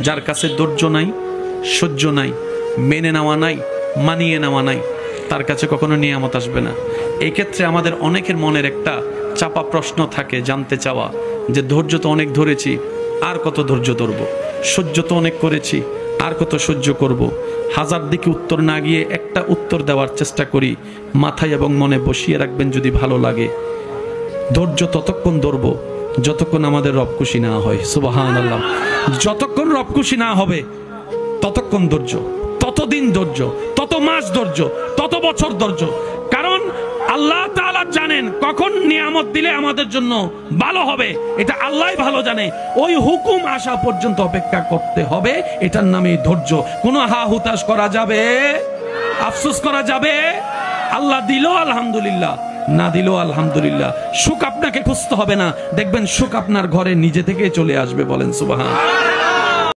যার কাছে ধৈর্য নাই, সহ্য নাই, মেনে নেওয়া নাই, মানিয়ে নেওয়া নাই, তার কাছে কখনো নিয়ামত আসবে না। এই ক্ষেত্রে আমাদের অনেকের মনের একটা চাপা প্রশ্ন থাকে, জানতে চাওয়া যে ধৈর্য তো অনেক ধরেছি, আর কত ধৈর্য ধরবো, সহ্য তো অনেক করেছি, আর কত সহ্য করব। হাজার দিকে উত্তর না গিয়ে একটা উত্তর দেওয়ার চেষ্টা করি, মাথায় এবং মনে বসিয়ে রাখবেন যদি ভালো লাগে। ধৈর্য ততক্ষণ ধরবো যতক্ষণ আমাদের রব খুশি না হয়। সুবহানাল্লাহ। যতক্ষণ রব খুশি না হবে ততক্ষণ ধৈর্য, ততদিন ধৈর্য, তত মাস ধৈর্য, তত বছর ধৈর্য। কারণ আল্লাহ তাআলা জানেন কখন নিয়ামত দিলে আমাদের জন্য ভালো হবে, এটা আল্লাহই ভালো জানে। ওই হুকুম আসা পর্যন্ত অপেক্ষা করতে হবে, এটার নামই ধৈর্য। কোনো হা হুতাশ করা যাবে, আফসোস করা যাবে? আল্লাহ দিল আলহামদুলিল্লাহ, না দিল আলহামদুলিল্লাহ। সুখ আপনাকে খুঁজতে হবে না, দেখবেন সুখ আপনার ঘরে নিজে থেকে চলে আসবে। বলেন সুবহান।